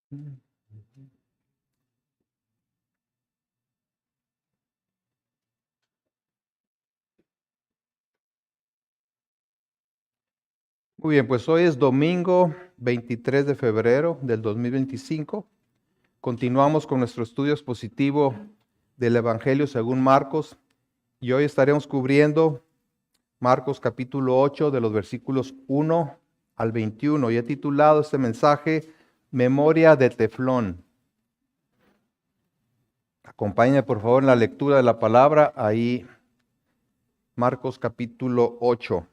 Muy bien, pues hoy es domingo 23 de febrero del 2025. Continuamos con nuestro estudio expositivo del Evangelio según Marcos y hoy estaremos cubriendo Marcos capítulo 8 de los versículos 1 al 21 y he titulado este mensaje Memoria de Teflón. Acompáñenme por favor en la lectura de la palabra ahí, Marcos capítulo 8.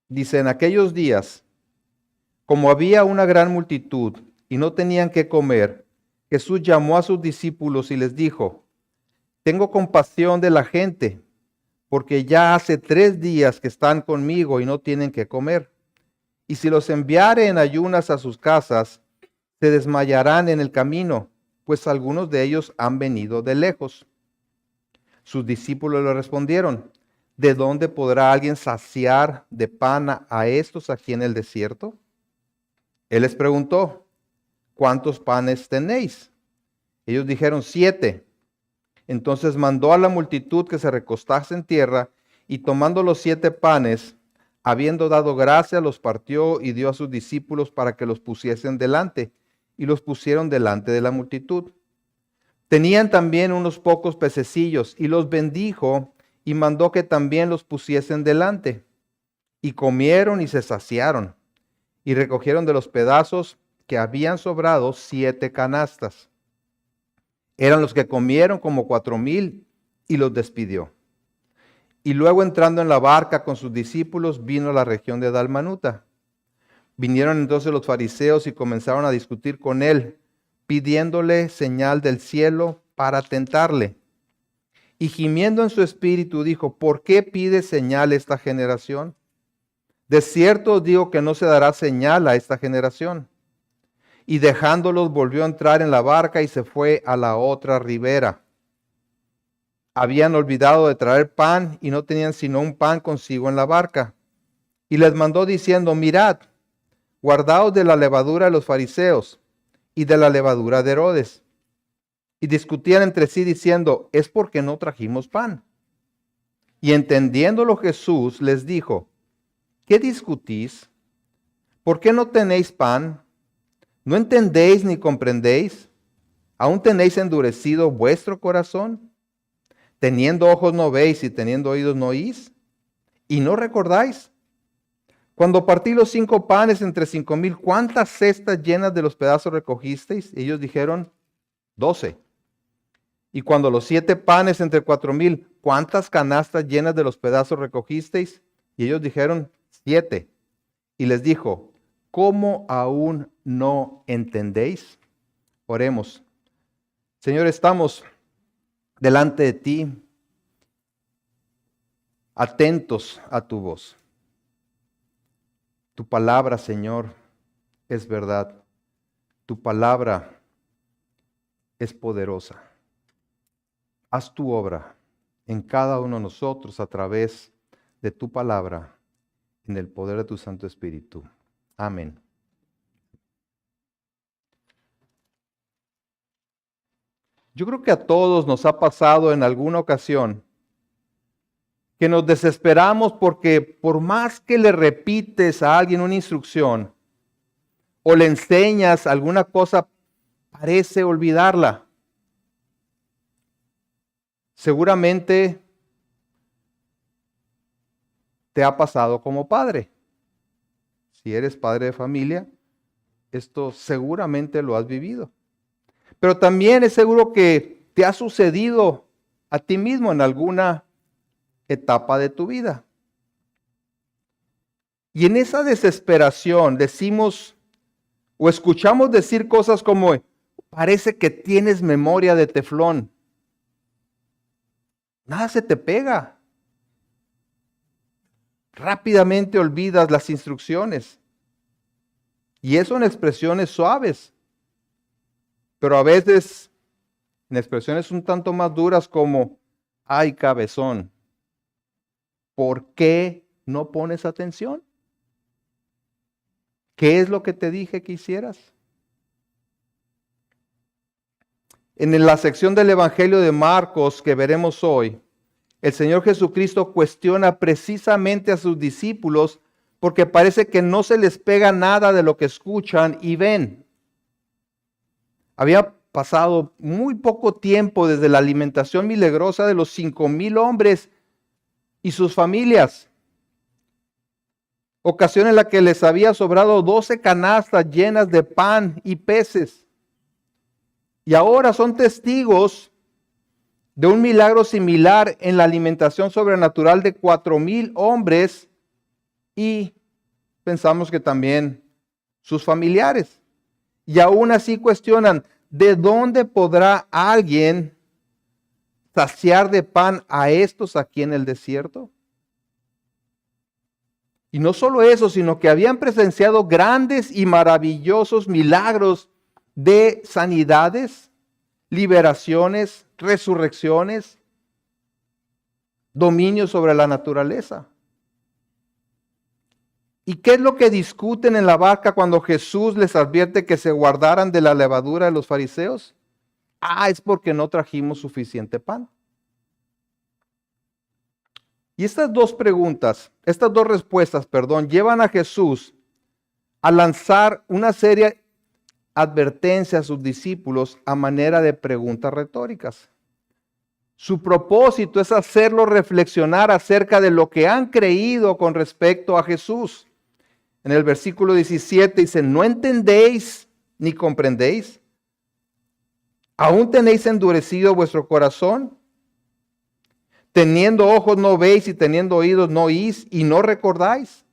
Dice, en aquellos días, como había una gran multitud y no tenían qué comer, Jesús llamó a sus discípulos y les dijo, tengo compasión de la gente, porque ya hace 3 días que están conmigo y no tienen qué comer. Y si los enviare en ayunas a sus casas, se desmayarán en el camino, pues algunos de ellos han venido de lejos. Sus discípulos le respondieron, ¿de dónde podrá alguien saciar de pan a estos aquí en el desierto? Él les preguntó, ¿cuántos panes tenéis? Ellos dijeron 7. Entonces mandó a la multitud que se recostase en tierra y tomando los 7 panes, habiendo dado gracia, los partió y dio a sus discípulos para que los pusiesen delante, y los pusieron delante de la multitud. Tenían también unos pocos pececillos y los bendijo y mandó que también los pusiesen delante. Y comieron y se saciaron y recogieron de los pedazos que habían sobrado 7 canastas. Eran los que comieron como 4,000 y los despidió. Y luego entrando en la barca con sus discípulos vino a la región de Dalmanuta. Vinieron entonces los fariseos y comenzaron a discutir con él, pidiéndole señal del cielo para tentarle. Y gimiendo en su espíritu dijo, ¿por qué pide señal esta generación? De cierto os digo que no se dará señal a esta generación. Y dejándolos volvió a entrar en la barca y se fue a la otra ribera. Habían olvidado de traer pan y no tenían sino un pan consigo en la barca. Y les mandó diciendo, mirad, guardaos de la levadura de los fariseos y de la levadura de Herodes. Y discutían entre sí diciendo, es porque no trajimos pan. Y entendiéndolo Jesús les dijo, ¿qué discutís? ¿Por qué no tenéis pan? ¿No entendéis ni comprendéis? ¿Aún tenéis endurecido vuestro corazón? Teniendo ojos no veis y teniendo oídos no oís. ¿Y no recordáis? Cuando partí los 5 panes entre 5,000, ¿cuántas cestas llenas de los pedazos recogisteis? Ellos dijeron 12. Y cuando los 7 panes entre 4,000, ¿cuántas canastas llenas de los pedazos recogisteis? Y ellos dijeron 7. Y les dijo, ¿cómo aún no entendéis? Oremos. Señor, estamos delante de ti, atentos a tu voz. Tu palabra, Señor, es verdad. Tu palabra es poderosa. Haz tu obra en cada uno de nosotros a través de tu palabra, en el poder de tu Santo Espíritu. Amén. Yo creo que a todos nos ha pasado en alguna ocasión que nos desesperamos porque por más que le repites a alguien una instrucción o le enseñas alguna cosa, parece olvidarla. Seguramente te ha pasado como padre. Si eres padre de familia, esto seguramente lo has vivido. Pero también es seguro que te ha sucedido a ti mismo en alguna etapa de tu vida. Y en esa desesperación decimos o escuchamos decir cosas como, parece que tienes memoria de teflón. Nada se te pega. Rápidamente olvidas las instrucciones. Y eso en expresiones suaves. Pero a veces en expresiones un tanto más duras como, ay cabezón, ¿por qué no pones atención? ¿qué es lo que te dije que hicieras? En la sección del Evangelio de Marcos que veremos hoy, el Señor Jesucristo cuestiona precisamente a sus discípulos porque parece que no se les pega nada de lo que escuchan y ven. Había pasado muy poco tiempo desde la alimentación milagrosa de los 5,000 hombres y sus familias. Ocasión en la que les había sobrado 12 canastas llenas de pan y peces. Y ahora son testigos de un milagro similar en la alimentación sobrenatural de 4,000 hombres y pensamos que también sus familiares. Y aún así cuestionan, ¿de dónde podrá alguien saciar de pan a estos aquí en el desierto? Y no solo eso, sino que habían presenciado grandes y maravillosos milagros de sanidades, liberaciones, resurrecciones, dominio sobre la naturaleza. ¿Y qué es lo que discuten en la barca cuando Jesús les advierte que se guardaran de la levadura de los fariseos? Es porque no trajimos suficiente pan. Y estas dos respuestas, llevan a Jesús a lanzar una seria advertencia a sus discípulos a manera de preguntas retóricas. Su propósito es hacerlos reflexionar acerca de lo que han creído con respecto a Jesús. En el versículo 17 dice, ¿no entendéis ni comprendéis? ¿Aún tenéis endurecido vuestro corazón? Teniendo ojos no veis y teniendo oídos no oís y no recordáis.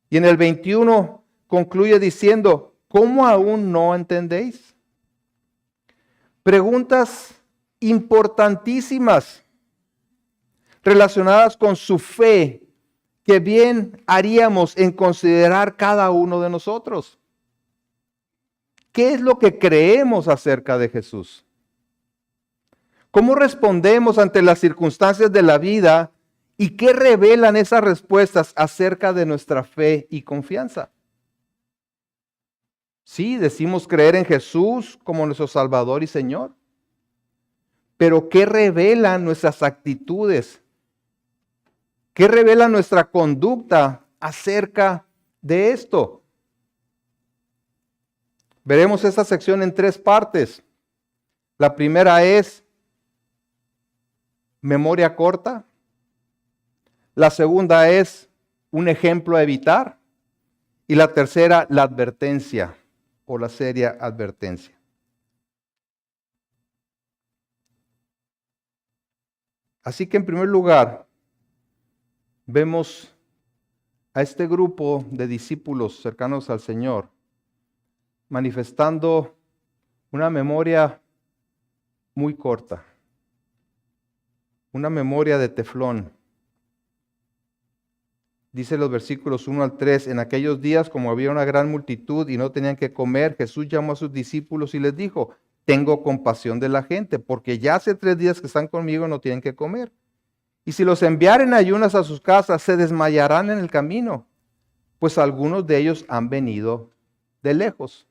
Y en el 21 concluye diciendo, ¿cómo aún no entendéis? Preguntas importantísimas relacionadas con su fe que bien haríamos en considerar cada uno de nosotros. ¿Qué es lo que creemos acerca de Jesús? ¿Cómo respondemos ante las circunstancias de la vida y qué revelan esas respuestas acerca de nuestra fe y confianza? Sí, decimos creer en Jesús como nuestro Salvador y Señor, pero ¿qué revelan nuestras actitudes? ¿Qué revela nuestra conducta acerca de esto? Veremos esta sección en 3 partes. La primera es memoria corta. La segunda es un ejemplo a evitar. Y la tercera, la advertencia o la seria advertencia. Así que en primer lugar, vemos a este grupo de discípulos cercanos al Señor manifestando una memoria muy corta, una memoria de teflón. Dice los versículos 1 al 3, en aquellos días, como había una gran multitud y no tenían que comer, Jesús llamó a sus discípulos y les dijo, tengo compasión de la gente, porque ya hace 3 días que están conmigo y no tienen que comer. Y si los enviaren ayunas a sus casas, se desmayarán en el camino, pues algunos de ellos han venido de lejos.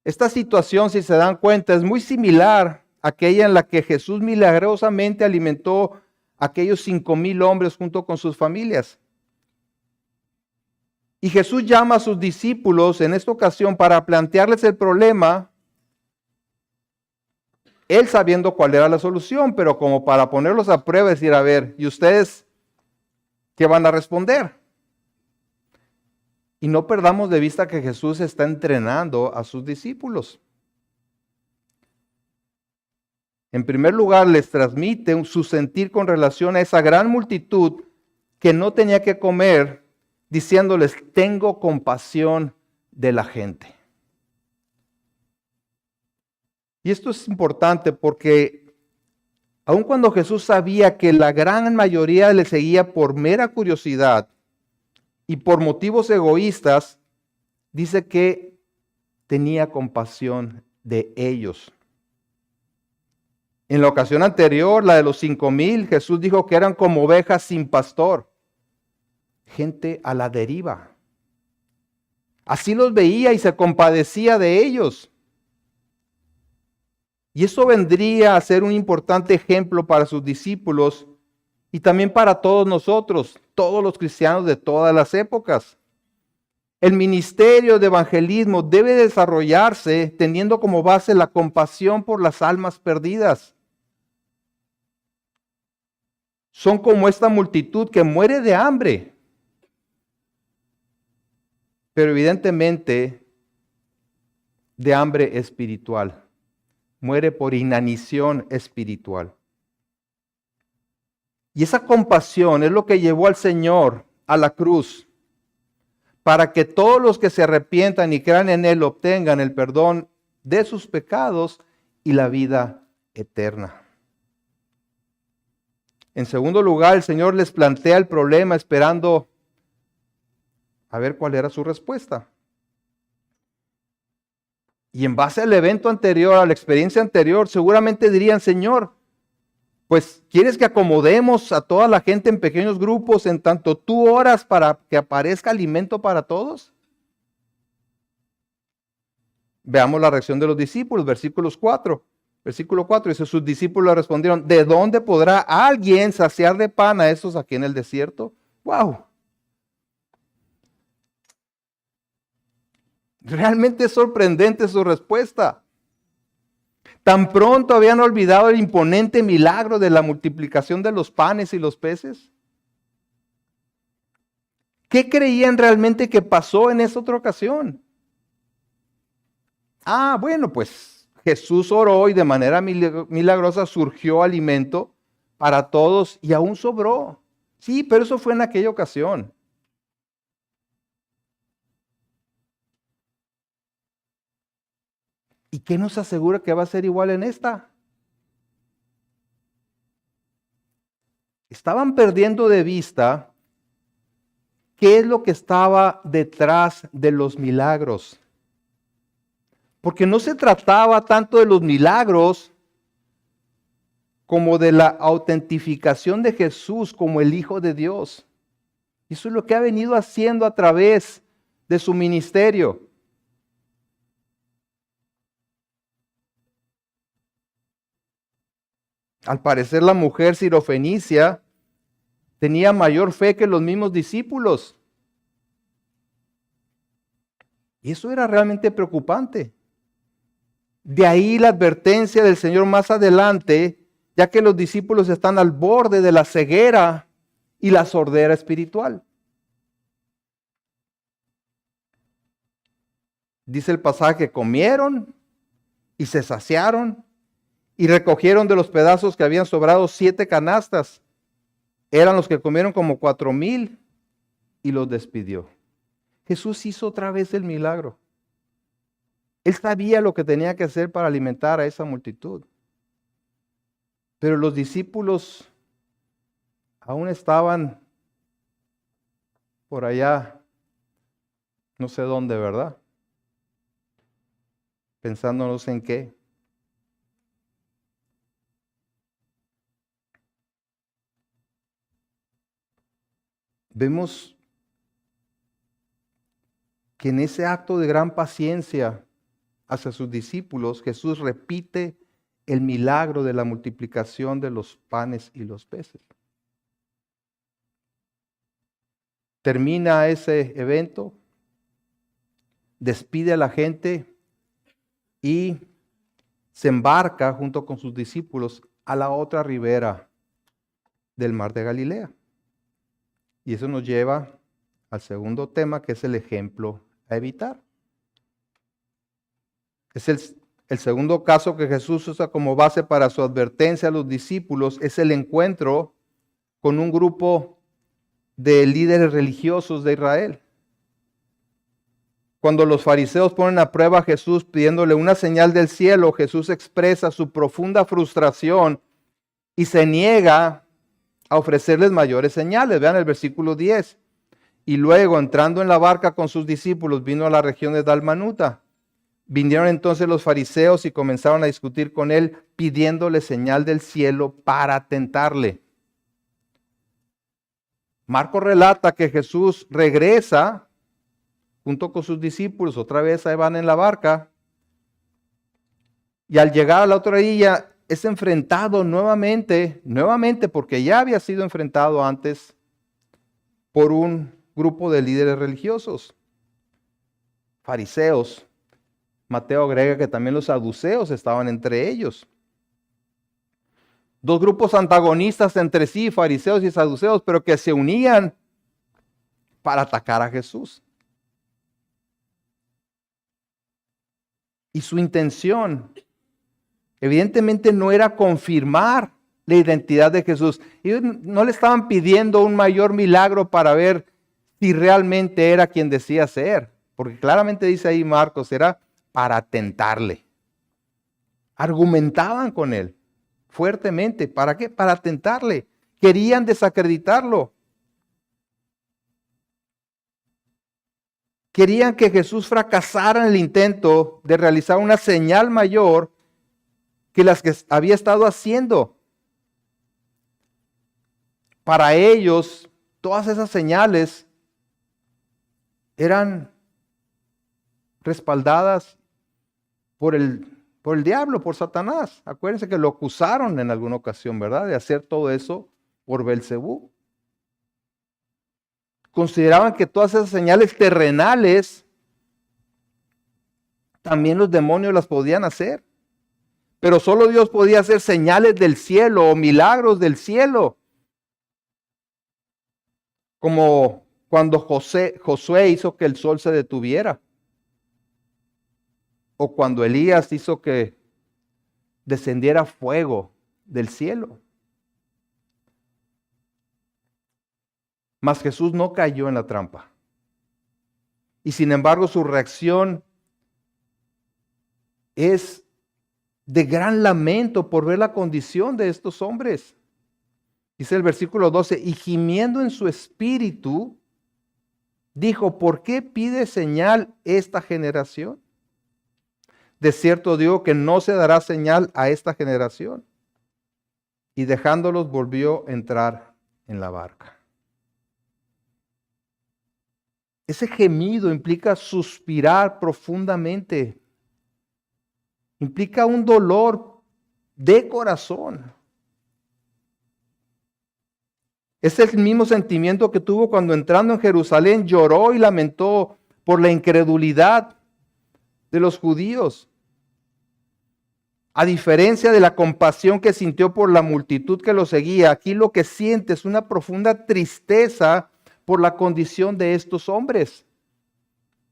Esta situación, si se dan cuenta, es muy similar a aquella en la que Jesús milagrosamente alimentó a aquellos 5,000 hombres junto con sus familias. Y Jesús llama a sus discípulos en esta ocasión para plantearles el problema, él sabiendo cuál era la solución, pero como para ponerlos a prueba y decir, a ver, ¿y ustedes qué van a responder? Y no perdamos de vista que Jesús está entrenando a sus discípulos. En primer lugar, les transmite su sentir con relación a esa gran multitud que no tenía que comer, diciéndoles, tengo compasión de la gente. Y esto es importante porque aun cuando Jesús sabía que la gran mayoría le seguía por mera curiosidad y por motivos egoístas, dice que tenía compasión de ellos. En la ocasión anterior, la de los 5,000, Jesús dijo que eran como ovejas sin pastor, gente a la deriva. Así los veía y se compadecía de ellos. Y eso vendría a ser un importante ejemplo para sus discípulos y también para todos nosotros, todos los cristianos de todas las épocas. El ministerio de evangelismo debe desarrollarse teniendo como base la compasión por las almas perdidas. Son como esta multitud que muere de hambre, pero evidentemente de hambre espiritual. Muere por inanición espiritual. Y esa compasión es lo que llevó al Señor a la cruz, para que todos los que se arrepientan y crean en Él obtengan el perdón de sus pecados y la vida eterna. En segundo lugar, el Señor les plantea el problema esperando a ver cuál era su respuesta. Y en base al evento anterior, a la experiencia anterior, seguramente dirían: Señor, pues ¿quieres que acomodemos a toda la gente en pequeños grupos en tanto tú oras para que aparezca alimento para todos? Veamos la reacción de los discípulos, versículo 4 dice: sus discípulos le respondieron: ¿de dónde podrá alguien saciar de pan a estos aquí en el desierto? ¡Wow! Realmente es sorprendente su respuesta. Tan pronto habían olvidado el imponente milagro de la multiplicación de los panes y los peces. ¿Qué creían realmente que pasó en esa otra ocasión? Bueno, pues Jesús oró y de manera milagrosa surgió alimento para todos y aún sobró. Sí, pero eso fue en aquella ocasión. ¿Y qué nos asegura que va a ser igual en esta? Estaban perdiendo de vista qué es lo que estaba detrás de los milagros. Porque no se trataba tanto de los milagros como de la autentificación de Jesús como el Hijo de Dios. Y eso es lo que ha venido haciendo a través de su ministerio. Al parecer, la mujer sirofenicia tenía mayor fe que los mismos discípulos. Y eso era realmente preocupante. De ahí la advertencia del Señor más adelante, ya que los discípulos están al borde de la ceguera y la sordera espiritual. Dice el pasaje: comieron y se saciaron y recogieron de los pedazos que habían sobrado 7 canastas. Eran los que comieron como 4,000 y los despidió. Jesús hizo otra vez el milagro. Él sabía lo que tenía que hacer para alimentar a esa multitud. Pero los discípulos aún estaban por allá, no sé dónde, ¿verdad? Pensando no sé en qué. Vemos que en ese acto de gran paciencia hacia sus discípulos, Jesús repite el milagro de la multiplicación de los panes y los peces. Termina ese evento, despide a la gente y se embarca junto con sus discípulos a la otra ribera del mar de Galilea. Y eso nos lleva al segundo tema, que es el ejemplo a evitar. Es el segundo caso que Jesús usa como base para su advertencia a los discípulos, es el encuentro con un grupo de líderes religiosos de Israel. Cuando los fariseos ponen a prueba a Jesús pidiéndole una señal del cielo, Jesús expresa su profunda frustración y se niega a ofrecerles mayores señales. Vean el versículo 10. Y luego, entrando en la barca con sus discípulos, vino a la región de Dalmanuta. Vinieron entonces los fariseos y comenzaron a discutir con él, pidiéndole señal del cielo para tentarle. Marcos relata que Jesús regresa junto con sus discípulos, otra vez ahí van en la barca, y al llegar a la otra orilla es enfrentado nuevamente, porque ya había sido enfrentado antes por un grupo de líderes religiosos, fariseos. Mateo agrega que también los saduceos estaban entre ellos. Dos grupos antagonistas entre sí, fariseos y saduceos, pero que se unían para atacar a Jesús. Y su intención, evidentemente, no era confirmar la identidad de Jesús. Ellos no le estaban pidiendo un mayor milagro para ver si realmente era quien decía ser, porque claramente dice ahí Marcos, era para tentarle. Argumentaban con él fuertemente. ¿Para qué? Para tentarle. Querían desacreditarlo. Querían que Jesús fracasara en el intento de realizar una señal mayor que las que había estado haciendo. Para ellos, todas esas señales eran respaldadas por el diablo, por Satanás. Acuérdense que lo acusaron en alguna ocasión, ¿verdad? De hacer todo eso por Belcebú. Consideraban que todas esas señales terrenales también los demonios las podían hacer. Pero solo Dios podía hacer señales del cielo o milagros del cielo. Como cuando Josué hizo que el sol se detuviera. O cuando Elías hizo que descendiera fuego del cielo. Mas Jesús no cayó en la trampa. Y sin embargo su reacción es de gran lamento por ver la condición de estos hombres. Dice el versículo 12, y gimiendo en su espíritu, dijo, ¿por qué pide señal esta generación? De cierto digo que no se dará señal a esta generación. Y dejándolos volvió a entrar en la barca. Ese gemido implica suspirar profundamente. Implica un dolor de corazón. Es el mismo sentimiento que tuvo cuando entrando en Jerusalén lloró y lamentó por la incredulidad de los judíos. A diferencia de la compasión que sintió por la multitud que lo seguía, aquí lo que siente es una profunda tristeza por la condición de estos hombres,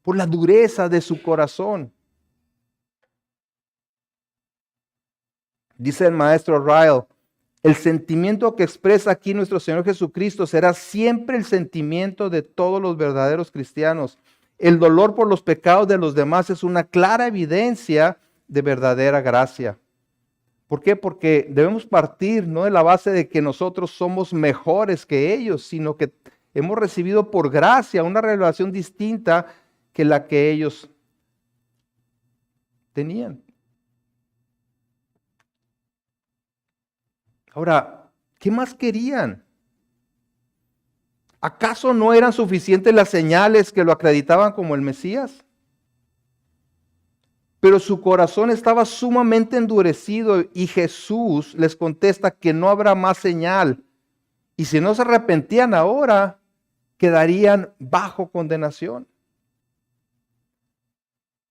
por la dureza de su corazón. Dice el maestro Ryle, el sentimiento que expresa aquí nuestro Señor Jesucristo será siempre el sentimiento de todos los verdaderos cristianos. El dolor por los pecados de los demás es una clara evidencia de verdadera gracia. ¿Por qué? Porque debemos partir no de la base de que nosotros somos mejores que ellos, sino que hemos recibido por gracia una revelación distinta que la que ellos tenían. Ahora, ¿qué más querían? ¿Acaso no eran suficientes las señales que lo acreditaban como el Mesías? Pero su corazón estaba sumamente endurecido y Jesús les contesta que no habrá más señal. Y si no se arrepentían ahora, quedarían bajo condenación.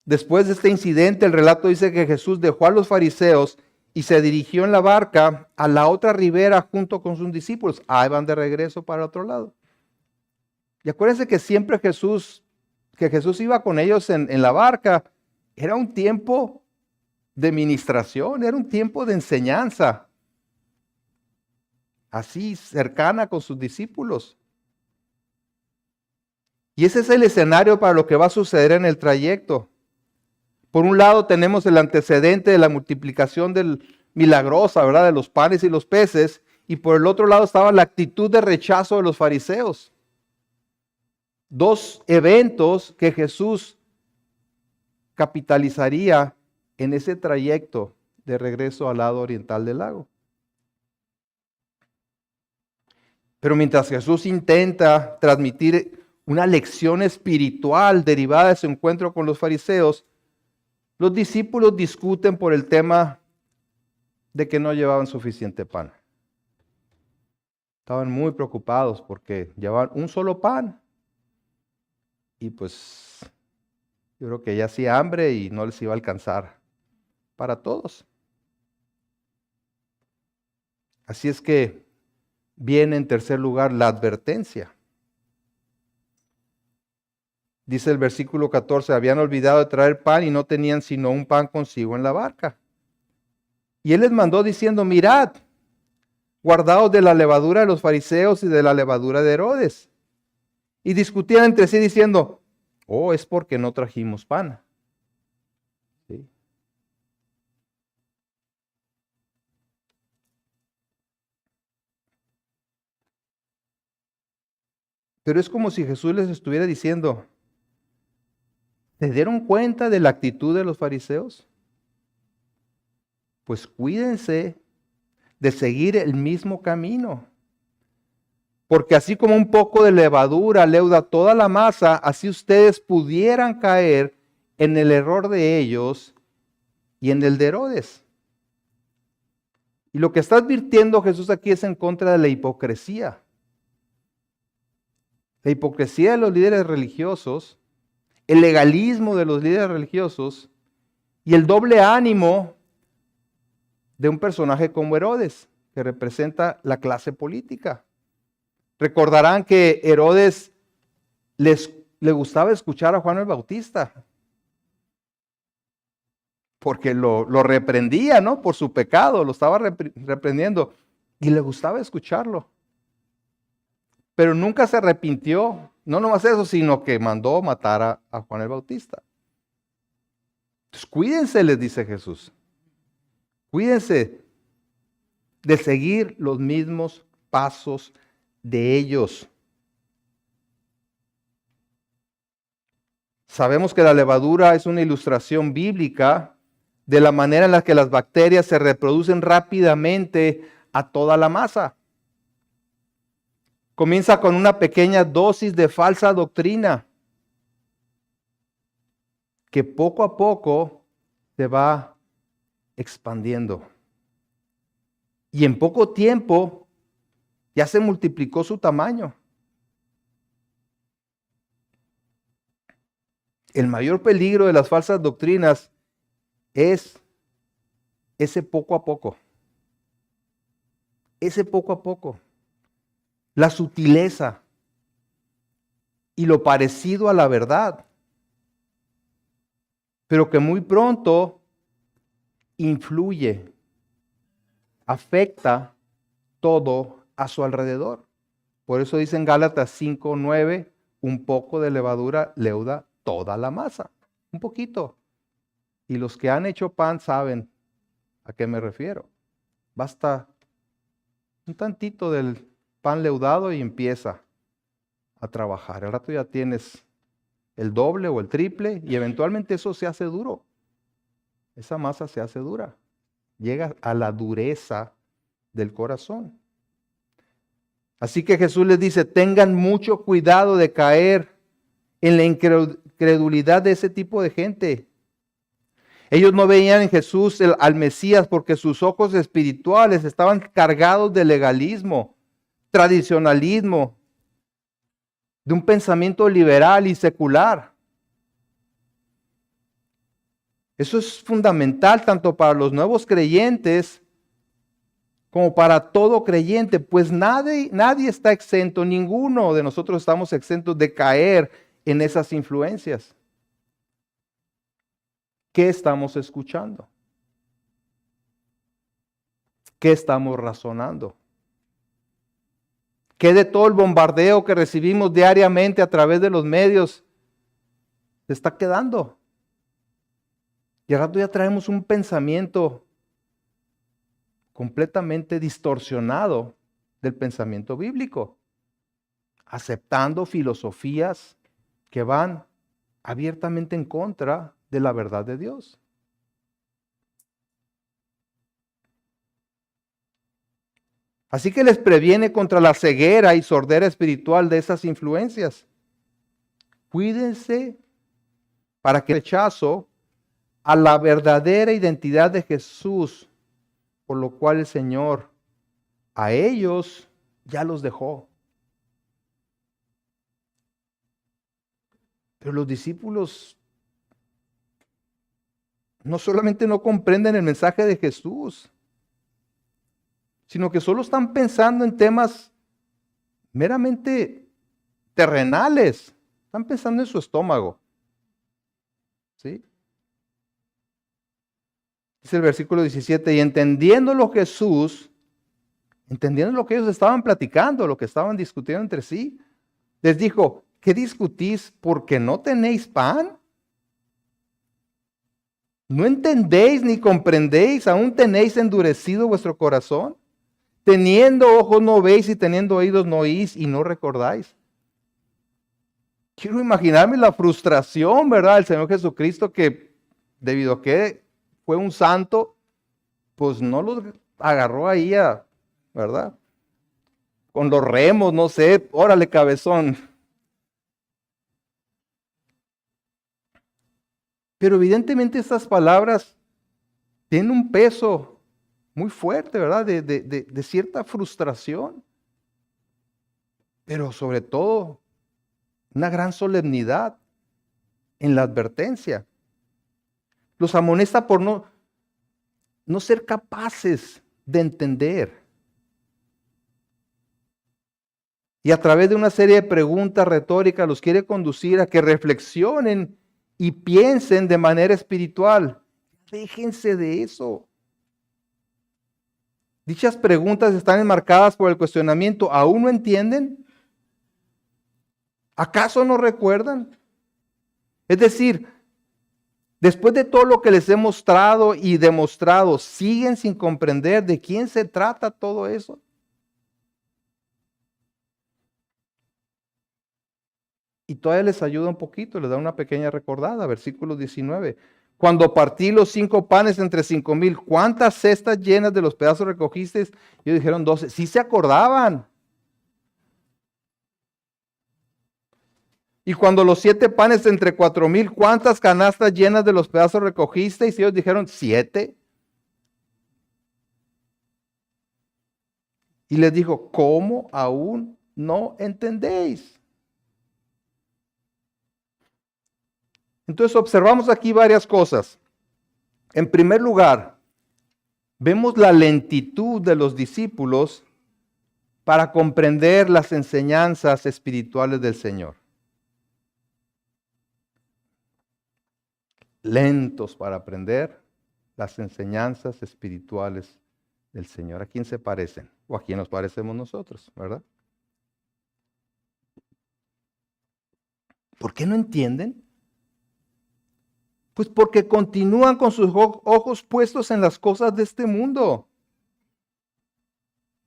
Después de este incidente, el relato dice que Jesús dejó a los fariseos y se dirigió en la barca a la otra ribera junto con sus discípulos. Ahí van de regreso para otro lado. Y acuérdense que siempre Jesús iba con ellos en la barca, era un tiempo de ministración, era un tiempo de enseñanza, así cercana con sus discípulos. Y ese es el escenario para lo que va a suceder en el trayecto. Por un lado tenemos el antecedente de la multiplicación milagrosa, ¿verdad? De los panes y los peces. Y por el otro lado estaba la actitud de rechazo de los fariseos. Dos eventos que Jesús capitalizaría en ese trayecto de regreso al lado oriental del lago. Pero mientras Jesús intenta transmitir una lección espiritual derivada de su encuentro con los fariseos, los discípulos discuten por el tema de que no llevaban suficiente pan. Estaban muy preocupados porque llevaban un solo pan. Y pues yo creo que ya hacía hambre y no les iba a alcanzar para todos. Así es que viene en tercer lugar la advertencia. Dice el versículo 14, habían olvidado de traer pan y no tenían sino un pan consigo en la barca. Y él les mandó diciendo, mirad, guardaos de la levadura de los fariseos y de la levadura de Herodes. Y discutían entre sí diciendo, oh, es porque no trajimos pan. ¿Sí? Pero es como si Jesús les estuviera diciendo, ¿se dieron cuenta de la actitud de los fariseos? Pues cuídense de seguir el mismo camino. Porque así como un poco de levadura leuda toda la masa, así ustedes pudieran caer en el error de ellos y en el de Herodes. Y lo que está advirtiendo Jesús aquí es en contra de la hipocresía. La hipocresía de los líderes religiosos, el legalismo de los líderes religiosos y el doble ánimo de un personaje como Herodes, que representa la clase política. Recordarán que Herodes le gustaba escuchar a Juan el Bautista, porque lo reprendía, ¿no? Por su pecado, lo estaba reprendiendo, y le gustaba escucharlo. Pero nunca se arrepintió, no nomás eso, sino que mandó matar a Juan el Bautista. Entonces, cuídense, les dice Jesús. Cuídense de seguir los mismos pasos de ellos. Sabemos que la levadura es una ilustración bíblica de la manera en la que las bacterias se reproducen rápidamente a toda la masa. Comienza con una pequeña dosis de falsa doctrina que poco a poco se va expandiendo. Y en poco tiempo ya se multiplicó su tamaño. El mayor peligro de las falsas doctrinas es ese poco a poco. Ese poco a poco. La sutileza y lo parecido a la verdad. Pero que muy pronto influye, afecta todo a su alrededor. Por eso dice en Gálatas 5:9, un poco de levadura leuda toda la masa. Un poquito. Y los que han hecho pan saben a qué me refiero. Basta un tantito del pan leudado y empieza a trabajar. Al rato ya tienes el doble o el triple y eventualmente eso se hace duro. Esa masa se hace dura. Llega a la dureza del corazón. Así que Jesús les dice, tengan mucho cuidado de caer en la incredulidad de ese tipo de gente. Ellos no veían en Jesús al Mesías porque sus ojos espirituales estaban cargados de legalismo, tradicionalismo, de un pensamiento liberal y secular. Eso es fundamental tanto para los nuevos creyentes como para todo creyente, pues nadie está exento, ninguno de nosotros estamos exentos de caer en esas influencias. ¿Qué estamos escuchando? ¿Qué estamos razonando? ¿Qué de todo el bombardeo que recibimos diariamente a través de los medios se está quedando? Y al rato ya traemos un pensamiento completamente distorsionado del pensamiento bíblico, aceptando filosofías que van abiertamente en contra de la verdad de Dios. Así que les previene contra la ceguera y sordera espiritual de esas influencias. Cuídense para que el rechazo a la verdadera identidad de Jesús, por lo cual el Señor a ellos ya los dejó. Pero los discípulos no solamente no comprenden el mensaje de Jesús, sino que solo están pensando en temas meramente terrenales. Están pensando en su estómago. ¿Sí? Dice el versículo 17, y entendiendo que ellos estaban platicando, lo que estaban discutiendo entre sí, les dijo, ¿qué discutís porque no tenéis pan? ¿No entendéis ni comprendéis? ¿Aún tenéis endurecido vuestro corazón? Teniendo ojos no veis y teniendo oídos no oís y no recordáis. Quiero imaginarme la frustración, ¿verdad? El Señor Jesucristo que debido a que fue un santo, pues no los agarró ahí, ¿verdad? Con los remos, no sé, órale cabezón. Pero evidentemente estas palabras tienen un peso muy fuerte, ¿verdad? De cierta frustración. Pero sobre todo, una gran solemnidad en la advertencia. Los amonesta por no ser capaces de entender. Y a través de una serie de preguntas retóricas los quiere conducir a que reflexionen y piensen de manera espiritual. Déjense de eso. Dichas preguntas están enmarcadas por el cuestionamiento. ¿Aún no entienden? ¿Acaso no recuerdan? Es decir, después de todo lo que les he mostrado y demostrado, ¿siguen sin comprender de quién se trata todo eso? Y todavía les ayuda un poquito, les da una pequeña recordada, versículo 19. Cuando partí los 5 panes entre 5,000, ¿cuántas cestas llenas de los pedazos recogisteis? Ellos dijeron 12. Sí se acordaban. Y cuando los 7 panes entre 4,000, ¿cuántas canastas llenas de los pedazos recogisteis? Y ellos dijeron 7. Y les dijo, ¿cómo aún no entendéis? Entonces observamos aquí varias cosas. En primer lugar, vemos la lentitud de los discípulos para comprender las enseñanzas espirituales del Señor. Lentos para aprender las enseñanzas espirituales del Señor. ¿A quién se parecen? ¿O a quién nos parecemos nosotros, verdad? ¿Por qué no entienden? Pues porque continúan con sus ojos puestos en las cosas de este mundo.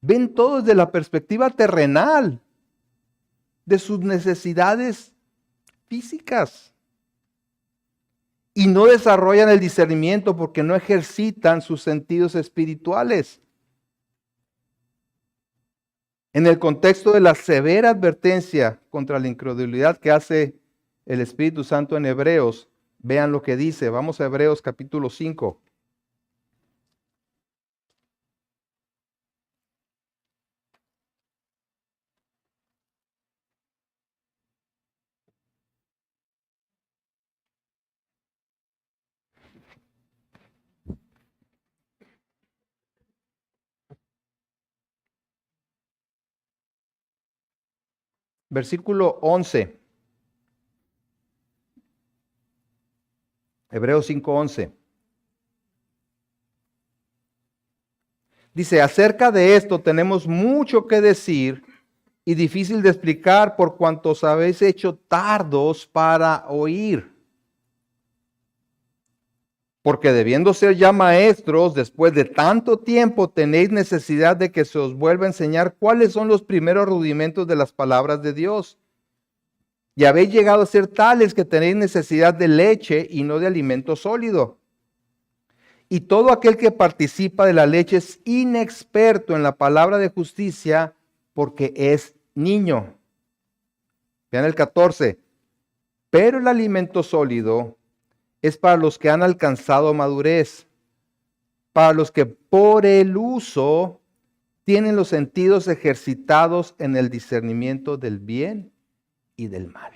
Ven todo desde la perspectiva terrenal, de sus necesidades físicas. Y no desarrollan el discernimiento porque no ejercitan sus sentidos espirituales. En el contexto de la severa advertencia contra la incredulidad que hace el Espíritu Santo en Hebreos, vean lo que dice. Vamos a Hebreos capítulo 5. Versículo 11. Hebreos 5:11. Dice, acerca de esto tenemos mucho que decir y difícil de explicar por cuanto os habéis hecho tardos para oír. Porque debiendo ser ya maestros, después de tanto tiempo tenéis necesidad de que se os vuelva a enseñar cuáles son los primeros rudimentos de las palabras de Dios. Y habéis llegado a ser tales que tenéis necesidad de leche y no de alimento sólido. Y todo aquel que participa de la leche es inexperto en la palabra de justicia porque es niño. Vean el 14. Pero el alimento sólido es para los que han alcanzado madurez, para los que por el uso tienen los sentidos ejercitados en el discernimiento del bien y del mal.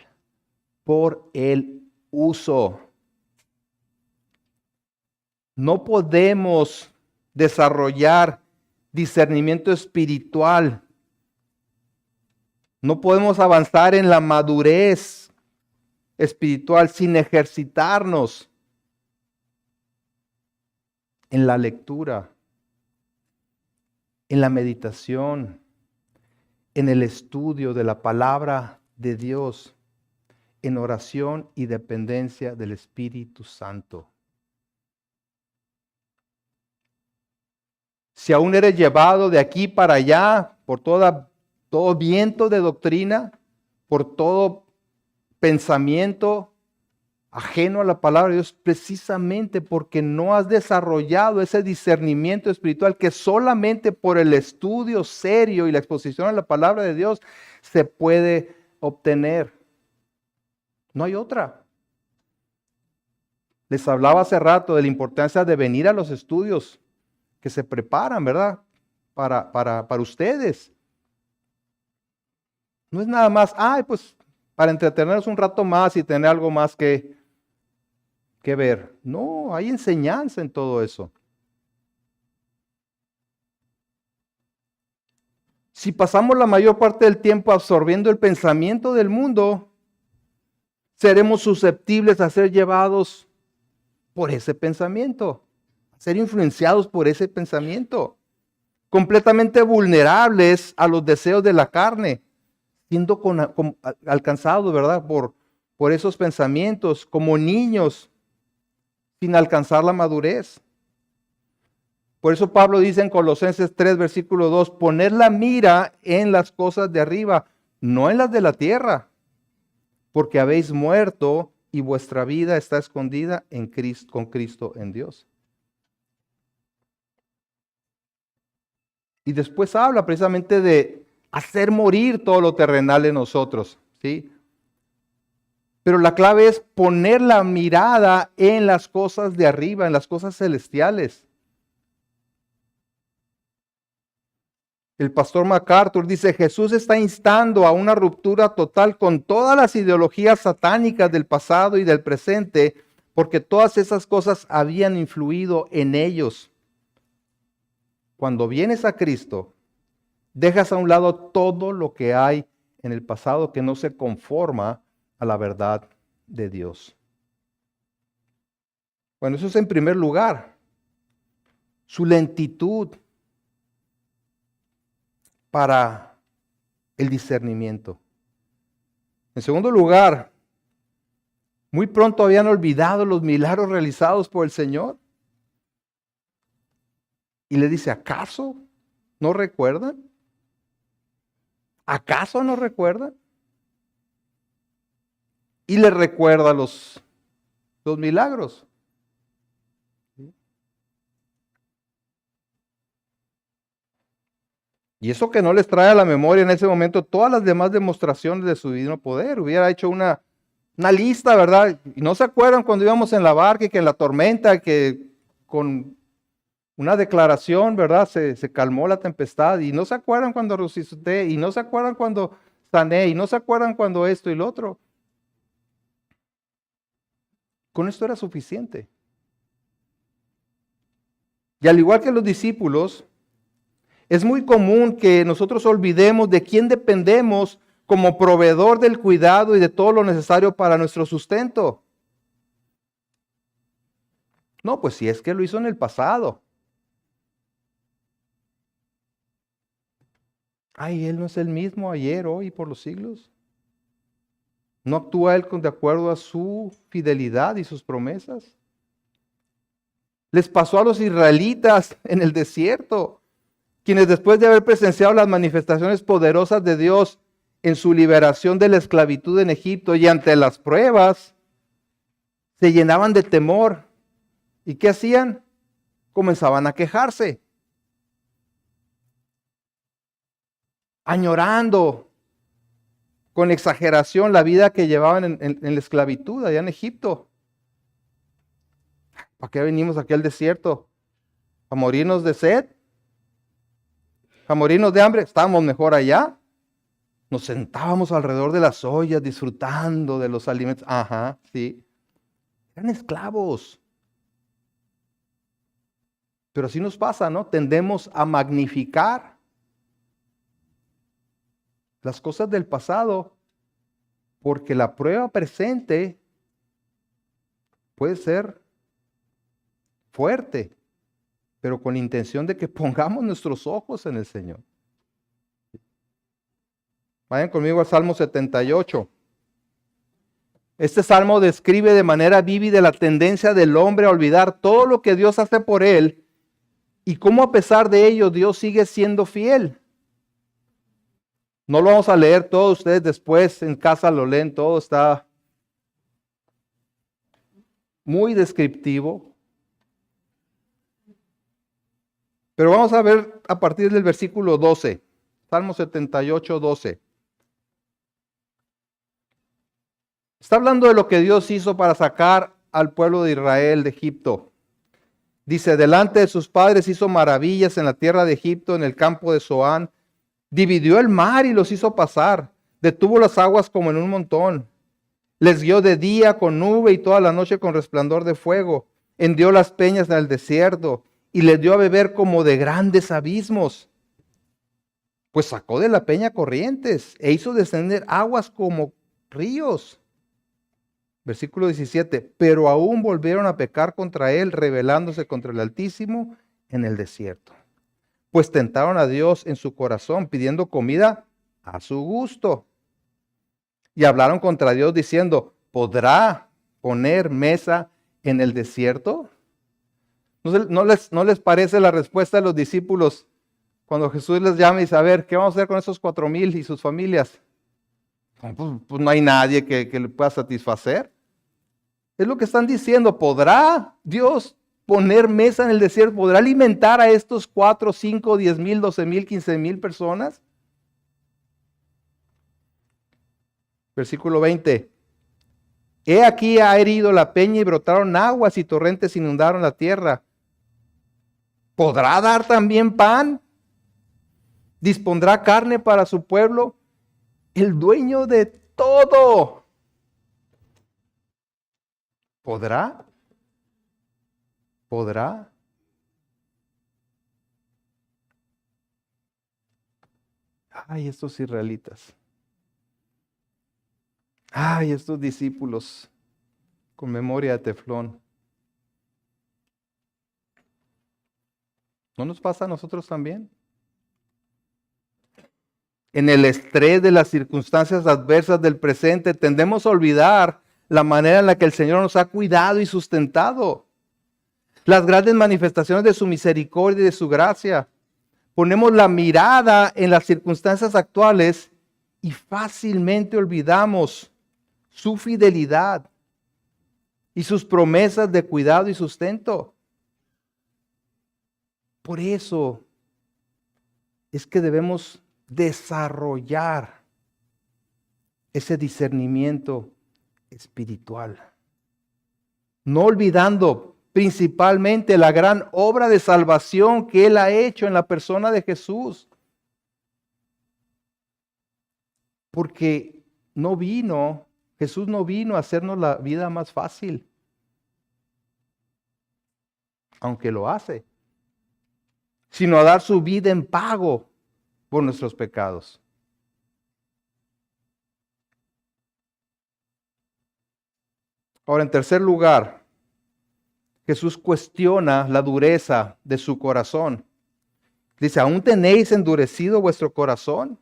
Por el uso. No podemos desarrollar discernimiento espiritual. No podemos avanzar en la madurez espiritual sin ejercitarnos en la lectura, en la meditación, en el estudio de la palabra de Dios, en oración y dependencia del Espíritu Santo. Si aún eres llevado de aquí para allá por todo viento de doctrina, por todo pensamiento ajeno a la palabra de Dios, precisamente porque no has desarrollado ese discernimiento espiritual que solamente por el estudio serio y la exposición a la palabra de Dios se puede obtener. No hay otra. Les hablaba hace rato de la importancia de venir a los estudios que se preparan, ¿verdad? Para ustedes. No es nada más, pues para entretenernos un rato más y tener algo más que ver. No, hay enseñanza en todo eso. Si pasamos la mayor parte del tiempo absorbiendo el pensamiento del mundo, seremos susceptibles a ser llevados por ese pensamiento, a ser influenciados por ese pensamiento, completamente vulnerables a los deseos de la carne, siendo alcanzados, ¿verdad? Por esos pensamientos, como niños, sin alcanzar la madurez. Por eso Pablo dice en Colosenses 3, versículo 2, poner la mira en las cosas de arriba, no en las de la tierra, porque habéis muerto y vuestra vida está escondida en Cristo, con Cristo en Dios. Y después habla precisamente de hacer morir todo lo terrenal en nosotros, ¿sí? Pero la clave es poner la mirada en las cosas de arriba, en las cosas celestiales. El pastor MacArthur dice, Jesús está instando a una ruptura total con todas las ideologías satánicas del pasado y del presente, porque todas esas cosas habían influido en ellos. Cuando vienes a Cristo, dejas a un lado todo lo que hay en el pasado que no se conforma a la verdad de Dios. Bueno, eso es en primer lugar. Su lentitud para el discernimiento. En segundo lugar, muy pronto habían olvidado los milagros realizados por el Señor. Y le dice, ¿acaso no recuerdan? ¿Acaso no recuerdan? Y le recuerda los milagros. Y eso que no les trae a la memoria en ese momento todas las demás demostraciones de su divino poder. Hubiera hecho una lista, ¿verdad? Y no se acuerdan cuando íbamos en la barca y que en la tormenta, que con una declaración, ¿verdad? Se calmó la tempestad. Y no se acuerdan cuando resucité. Y no se acuerdan cuando sané. Y no se acuerdan cuando esto y lo otro. Con esto era suficiente. Y al igual que los discípulos, es muy común que nosotros olvidemos de quién dependemos como proveedor del cuidado y de todo lo necesario para nuestro sustento. No, pues si es que lo hizo en el pasado. Él no es el mismo ayer, hoy y por los siglos. ¿No actúa Él de acuerdo a su fidelidad y sus promesas? Les pasó a los israelitas en el desierto, quienes después de haber presenciado las manifestaciones poderosas de Dios en su liberación de la esclavitud en Egipto y ante las pruebas, se llenaban de temor. ¿Y qué hacían? Comenzaban a quejarse, añorando con exageración la vida que llevaban en la esclavitud allá en Egipto. ¿Para qué venimos aquí al desierto? ¿A morirnos de sed? ¿A morirnos de hambre? Estábamos mejor allá. Nos sentábamos alrededor de las ollas disfrutando de los alimentos. Ajá, sí. Eran esclavos. Pero así nos pasa, ¿no? Tendemos a magnificar las cosas del pasado porque la prueba presente puede ser fuerte, pero con la intención de que pongamos nuestros ojos en el Señor. Vayan conmigo al Salmo 78. Este salmo describe de manera vívida la tendencia del hombre a olvidar todo lo que Dios hace por él y cómo a pesar de ello Dios sigue siendo fiel. No lo vamos a leer todo, ustedes después en casa lo leen todo, está muy descriptivo. Pero vamos a ver a partir del versículo 12, Salmo 78, 12. Está hablando de lo que Dios hizo para sacar al pueblo de Israel de Egipto. Dice, delante de sus padres hizo maravillas en la tierra de Egipto, en el campo de Zoán. Dividió el mar y los hizo pasar. Detuvo las aguas como en un montón. Les guió de día con nube y toda la noche con resplandor de fuego. Hendió las peñas en el desierto y les dio a beber como de grandes abismos. Pues sacó de la peña corrientes e hizo descender aguas como ríos. Versículo 17, pero aún volvieron a pecar contra él, rebelándose contra el Altísimo en el desierto. Pues tentaron a Dios en su corazón, pidiendo comida a su gusto. Y hablaron contra Dios diciendo, ¿podrá poner mesa en el desierto? ¿No les parece la respuesta de los discípulos cuando Jesús les llama y dice, a ver, ¿qué vamos a hacer con esos 4,000 y sus familias? Pues no hay nadie que le pueda satisfacer. Es lo que están diciendo. ¿Podrá Dios poner mesa en el desierto? ¿Podrá alimentar a estos 4, 5, 10,000, 12,000, 15,000 personas? Versículo 20. He aquí ha herido la peña y brotaron aguas y torrentes inundaron la tierra. ¿Podrá dar también pan? ¿Dispondrá carne para su pueblo? El dueño de todo. ¿Podrá? ¿Podrá? Ay, estos israelitas. Ay, estos discípulos con memoria de teflón. ¿No nos pasa a nosotros también? En el estrés de las circunstancias adversas del presente, tendemos a olvidar la manera en la que el Señor nos ha cuidado y sustentado. Las grandes manifestaciones de su misericordia y de su gracia. Ponemos la mirada en las circunstancias actuales y fácilmente olvidamos su fidelidad y sus promesas de cuidado y sustento. Por eso es que debemos desarrollar ese discernimiento espiritual, no olvidando principalmente la gran obra de salvación que Él ha hecho en la persona de Jesús. Porque Jesús no vino a hacernos la vida más fácil, aunque lo hace, sino a dar su vida en pago por nuestros pecados. Ahora, en tercer lugar, Jesús cuestiona la dureza de su corazón. Dice, ¿aún tenéis endurecido vuestro corazón?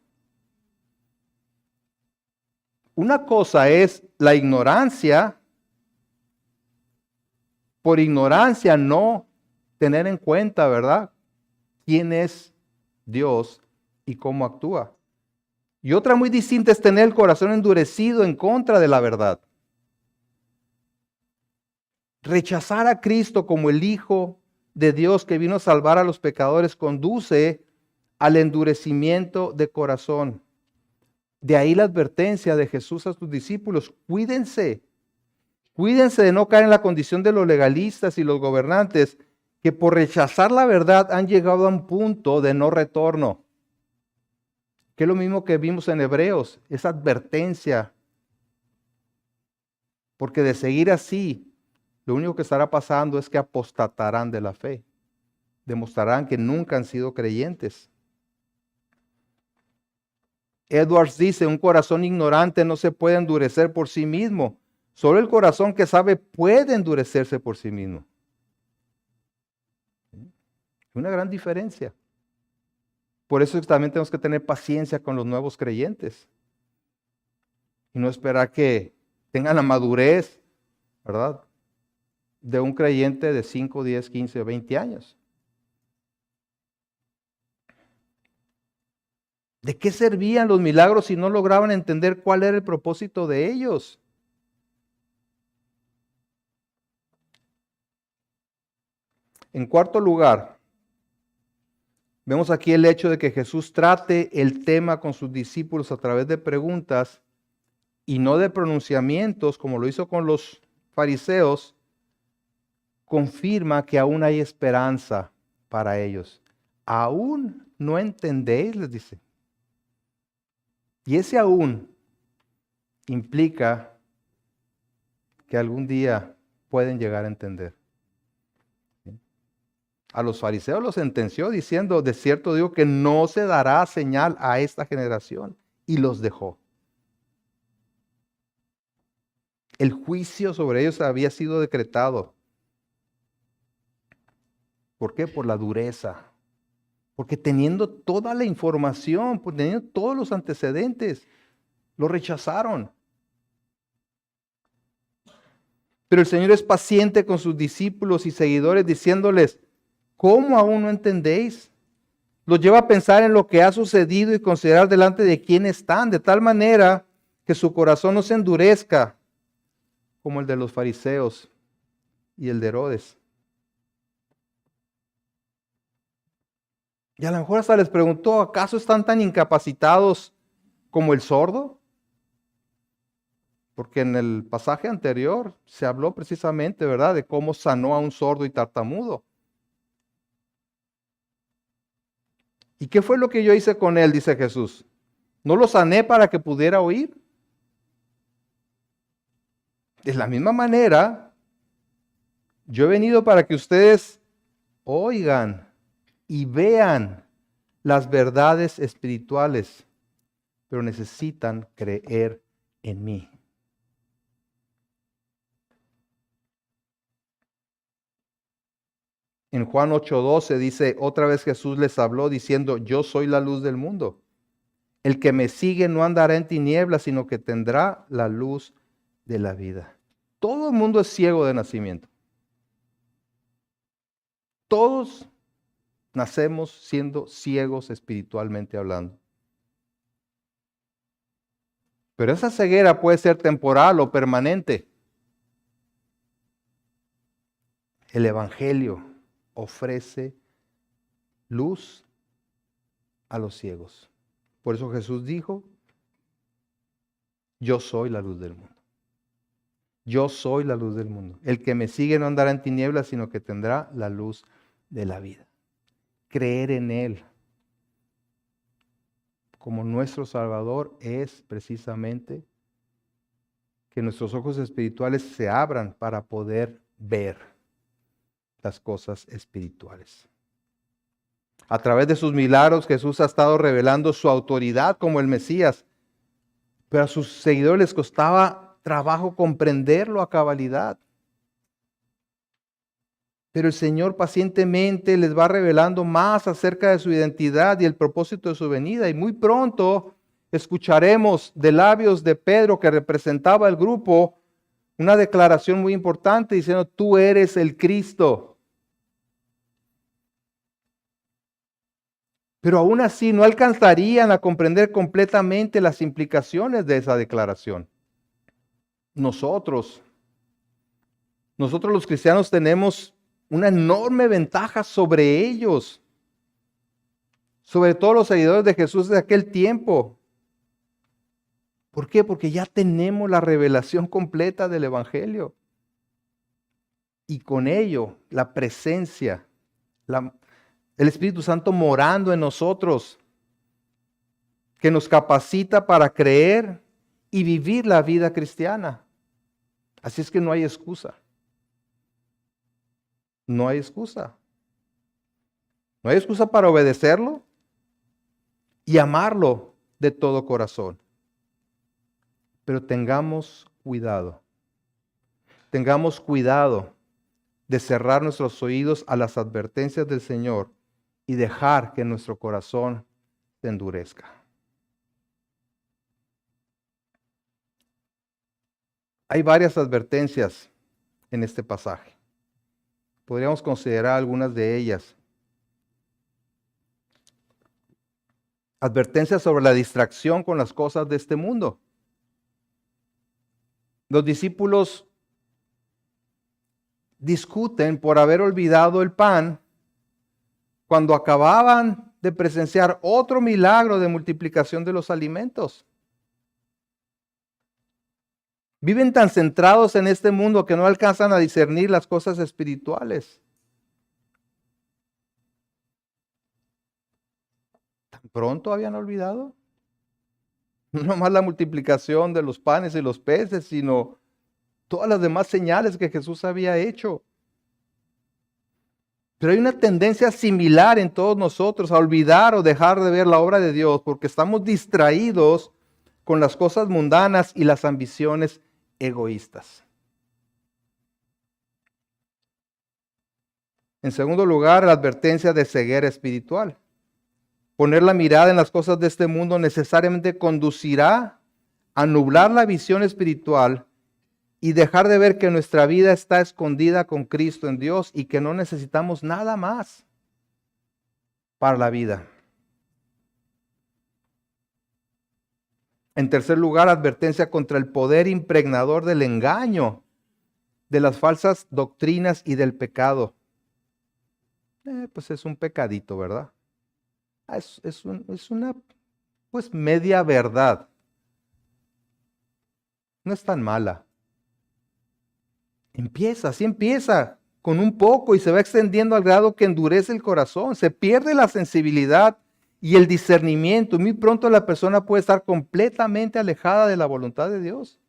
Una cosa es la ignorancia, por ignorancia no tener en cuenta, ¿verdad?, quién es Dios y cómo actúa. Y otra muy distinta es tener el corazón endurecido en contra de la verdad. Rechazar a Cristo como el Hijo de Dios que vino a salvar a los pecadores conduce al endurecimiento de corazón. De ahí la advertencia de Jesús a sus discípulos: cuídense, cuídense de no caer en la condición de los legalistas y los gobernantes, que por rechazar la verdad han llegado a un punto de no retorno. Que es lo mismo que vimos en Hebreos, esa advertencia. Porque de seguir así, lo único que estará pasando es que apostatarán de la fe. Demostrarán que nunca han sido creyentes. Edwards dice: un corazón ignorante no se puede endurecer por sí mismo. Solo el corazón que sabe puede endurecerse por sí mismo. Una gran diferencia. Por eso también tenemos que tener paciencia con los nuevos creyentes. Y no esperar que tengan la madurez, ¿verdad?, de un creyente de 5, 10, 15 o 20 años. ¿De qué servían los milagros si no lograban entender cuál era el propósito de ellos? En cuarto lugar, vemos aquí el hecho de que Jesús trate el tema con sus discípulos a través de preguntas y no de pronunciamientos, como lo hizo con los fariseos. Confirma que aún hay esperanza para ellos. ¿Aún no entendéis?, les dice. Y ese aún implica que algún día pueden llegar a entender. A los fariseos los sentenció diciendo: de cierto digo que no se dará señal a esta generación. Y los dejó. El juicio sobre ellos había sido decretado. ¿Por qué? Por la dureza. Porque teniendo toda la información, teniendo todos los antecedentes, lo rechazaron. Pero el Señor es paciente con sus discípulos y seguidores, diciéndoles: ¿cómo aún no entendéis? Los lleva a pensar en lo que ha sucedido y considerar delante de quién están, de tal manera que su corazón no se endurezca como el de los fariseos y el de Herodes. Y a lo mejor hasta les preguntó: ¿acaso están tan incapacitados como el sordo? Porque en el pasaje anterior se habló precisamente, ¿verdad?, de cómo sanó a un sordo y tartamudo. ¿Y qué fue lo que yo hice con él?, dice Jesús. ¿No lo sané para que pudiera oír? De la misma manera, yo he venido para que ustedes oigan y vean las verdades espirituales, pero necesitan creer en mí. En Juan 8:12 dice: otra vez Jesús les habló diciendo: yo soy la luz del mundo. El que me sigue no andará en tinieblas, sino que tendrá la luz de la vida. Todo el mundo es ciego de nacimiento. Todos nacemos siendo ciegos espiritualmente hablando. Pero esa ceguera puede ser temporal o permanente. El Evangelio ofrece luz a los ciegos. Por eso Jesús dijo: yo soy la luz del mundo. Yo soy la luz del mundo. El que me sigue no andará en tinieblas, sino que tendrá la luz de la vida. Creer en Él como nuestro Salvador es precisamente que nuestros ojos espirituales se abran para poder ver las cosas espirituales. A través de sus milagros, Jesús ha estado revelando su autoridad como el Mesías, pero a sus seguidores les costaba trabajo comprenderlo a cabalidad. Pero el Señor pacientemente les va revelando más acerca de su identidad y el propósito de su venida. Y muy pronto escucharemos de labios de Pedro, que representaba el grupo, una declaración muy importante diciendo: tú eres el Cristo. Pero aún así no alcanzarían a comprender completamente las implicaciones de esa declaración. Nosotros los cristianos tenemos una enorme ventaja sobre ellos, sobre todos los seguidores de Jesús de aquel tiempo. ¿Por qué? Porque ya tenemos la revelación completa del Evangelio. Y con ello, la presencia, el Espíritu Santo morando en nosotros, que nos capacita para creer y vivir la vida cristiana. Así es que no hay excusa. No hay excusa. No hay excusa para obedecerlo y amarlo de todo corazón. Pero tengamos cuidado. Tengamos cuidado de cerrar nuestros oídos a las advertencias del Señor y dejar que nuestro corazón se endurezca. Hay varias advertencias en este pasaje. Podríamos considerar algunas de ellas. Advertencias sobre la distracción con las cosas de este mundo. Los discípulos discuten por haber olvidado el pan cuando acababan de presenciar otro milagro de multiplicación de los alimentos. Viven tan centrados en este mundo que no alcanzan a discernir las cosas espirituales. ¿Tan pronto habían olvidado? No nomás la multiplicación de los panes y los peces, sino todas las demás señales que Jesús había hecho. Pero hay una tendencia similar en todos nosotros a olvidar o dejar de ver la obra de Dios porque estamos distraídos con las cosas mundanas y las ambiciones egoístas. En segundo lugar, la advertencia de ceguera espiritual. Poner la mirada en las cosas de este mundo necesariamente conducirá a nublar la visión espiritual y dejar de ver que nuestra vida está escondida con Cristo en Dios y que no necesitamos nada más para la vida. En tercer lugar, advertencia contra el poder impregnador del engaño, de las falsas doctrinas y del pecado. Pues es un pecadito, ¿verdad? Es una pues media verdad. No es tan mala. Así empieza, con un poco y se va extendiendo al grado que endurece el corazón. Se pierde la sensibilidad y el discernimiento. Muy pronto la persona puede estar completamente alejada de la voluntad de Dios.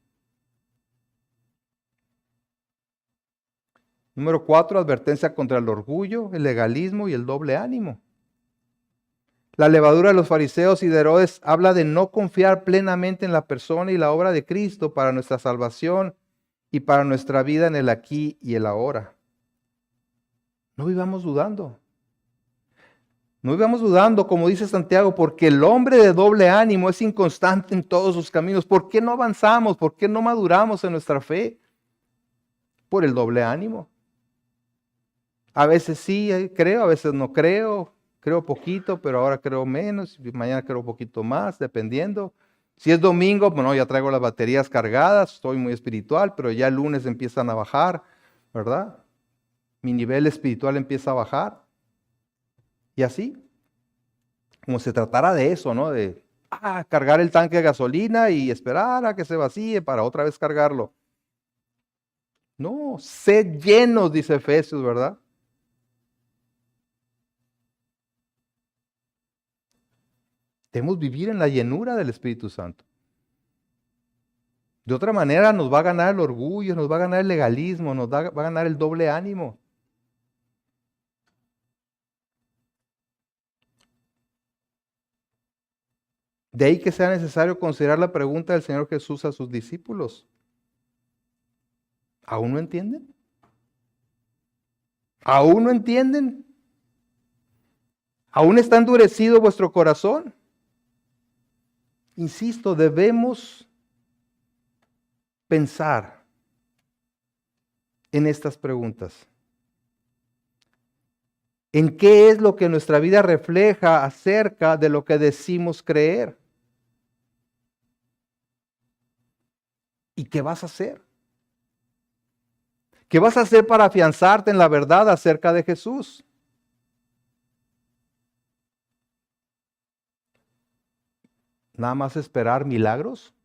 Número 4, advertencia contra el orgullo, el legalismo y el doble ánimo. La levadura de los fariseos y de Herodes habla de no confiar plenamente en la persona y la obra de Cristo para nuestra salvación y para nuestra vida en el aquí y el ahora. No vivamos dudando. No vivamos dudando, como dice Santiago, porque el hombre de doble ánimo es inconstante en todos sus caminos. ¿Por qué no avanzamos? ¿Por qué no maduramos en nuestra fe? Por el doble ánimo. A veces sí creo, a veces no creo. Creo poquito, pero ahora creo menos. Mañana creo un poquito más, dependiendo. Si es domingo, bueno, ya traigo las baterías cargadas, estoy muy espiritual, pero ya el lunes empiezan a bajar, ¿verdad? Mi nivel espiritual empieza a bajar. Y así, como se tratara de eso, ¿no? De cargar el tanque de gasolina y esperar a que se vacíe para otra vez cargarlo. No, sed llenos, dice Efesios, ¿verdad? Debemos vivir en la llenura del Espíritu Santo. De otra manera nos va a ganar el orgullo, nos va a ganar el legalismo, va a ganar el doble ánimo. De ahí que sea necesario considerar la pregunta del Señor Jesús a sus discípulos. ¿Aún no entienden? ¿Aún no entienden? ¿Aún está endurecido vuestro corazón? Insisto, debemos pensar en estas preguntas. ¿En qué es lo que nuestra vida refleja acerca de lo que decimos creer? ¿Y qué vas a hacer? ¿Qué vas a hacer para afianzarte en la verdad acerca de Jesús? ¿Nada más esperar milagros?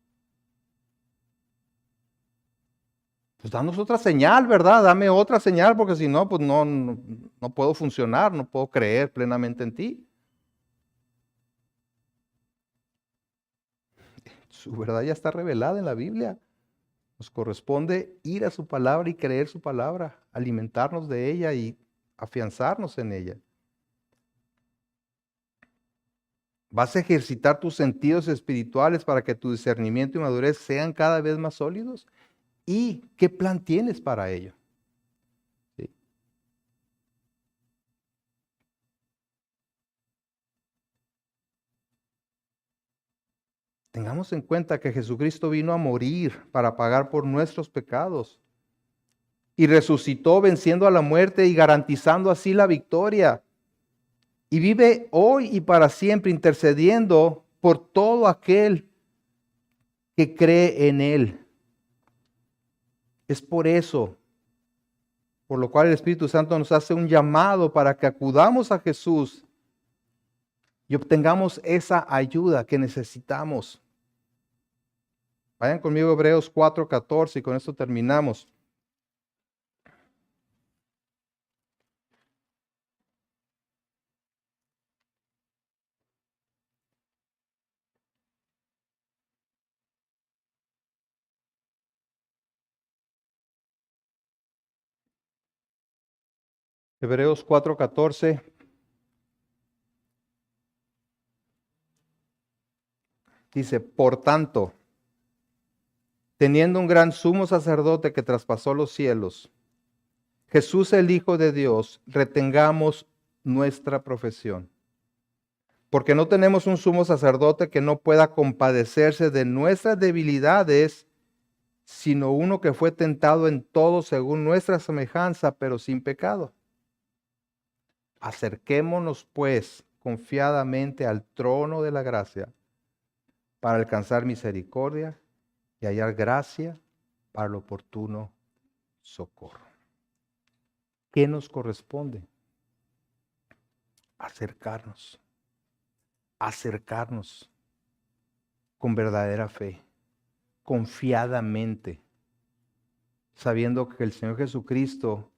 Pues danos otra señal, ¿verdad? Dame otra señal, porque si no, pues no puedo funcionar, no puedo creer plenamente en ti. Su verdad ya está revelada en la Biblia. Nos corresponde ir a su palabra y creer su palabra, alimentarnos de ella y afianzarnos en ella. Vas a ejercitar tus sentidos espirituales para que tu discernimiento y madurez sean cada vez más sólidos. ¿Y qué plan tienes para ello? ¿Sí? Tengamos en cuenta que Jesucristo vino a morir para pagar por nuestros pecados y resucitó venciendo a la muerte y garantizando así la victoria. Y vive hoy y para siempre intercediendo por todo aquel que cree en Él. Es por eso, por lo cual el Espíritu Santo nos hace un llamado para que acudamos a Jesús y obtengamos esa ayuda que necesitamos. Vayan conmigo a Hebreos 4:14 y con esto terminamos. Hebreos 4:14 dice, por tanto, teniendo un gran sumo sacerdote que traspasó los cielos, Jesús el Hijo de Dios, retengamos nuestra profesión. Porque no tenemos un sumo sacerdote que no pueda compadecerse de nuestras debilidades, sino uno que fue tentado en todo según nuestra semejanza, pero sin pecado. Acerquémonos pues confiadamente al trono de la gracia para alcanzar misericordia y hallar gracia para el oportuno socorro. ¿Qué nos corresponde? Acercarnos, acercarnos con verdadera fe, confiadamente, sabiendo que el Señor Jesucristo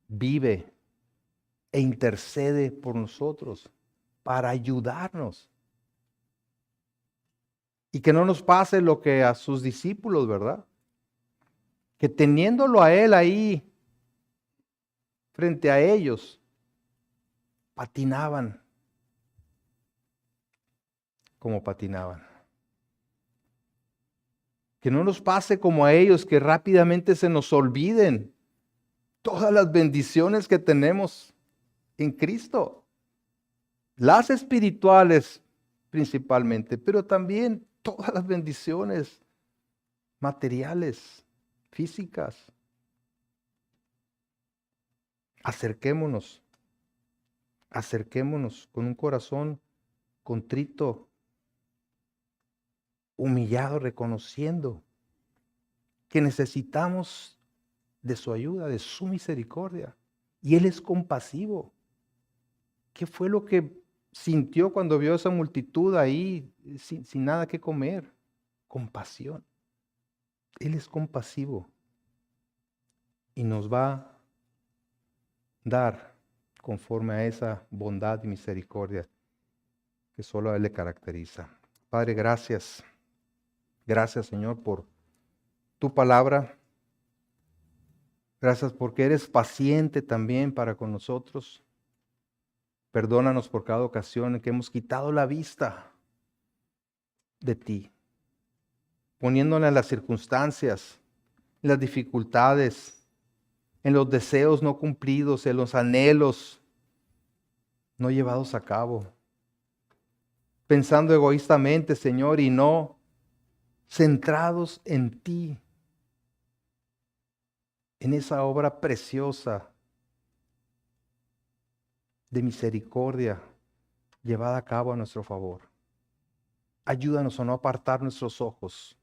vive e intercede por nosotros para ayudarnos. Y que no nos pase lo que a sus discípulos, ¿verdad? Que teniéndolo a Él ahí, frente a ellos, patinaban como patinaban. Que no nos pase como a ellos, que rápidamente se nos olviden todas las bendiciones que tenemos en Cristo. Las espirituales principalmente, pero también todas las bendiciones materiales, físicas. Acerquémonos, acerquémonos con un corazón contrito, humillado, reconociendo que necesitamos de su ayuda, de su misericordia. Y Él es compasivo. ¿Qué fue lo que sintió cuando vio a esa multitud ahí sin nada que comer? Compasión. Él es compasivo y nos va a dar conforme a esa bondad y misericordia que solo a Él le caracteriza. Padre, gracias. Gracias, Señor, por tu palabra. Gracias porque eres paciente también para con nosotros. Perdónanos por cada ocasión en que hemos quitado la vista de ti, poniéndole en las circunstancias, en las dificultades, en los deseos no cumplidos, en los anhelos no llevados a cabo, pensando egoístamente, Señor, y no centrados en ti, en esa obra preciosa de misericordia llevada a cabo a nuestro favor. Ayúdanos a no apartar nuestros ojos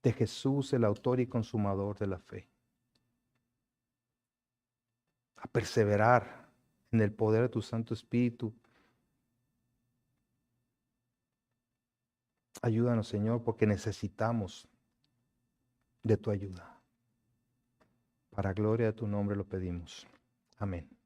de Jesús, el autor y consumador de la fe. A perseverar en el poder de tu Santo Espíritu. Ayúdanos, Señor, porque necesitamos de tu ayuda. Para gloria de tu nombre lo pedimos. Amén.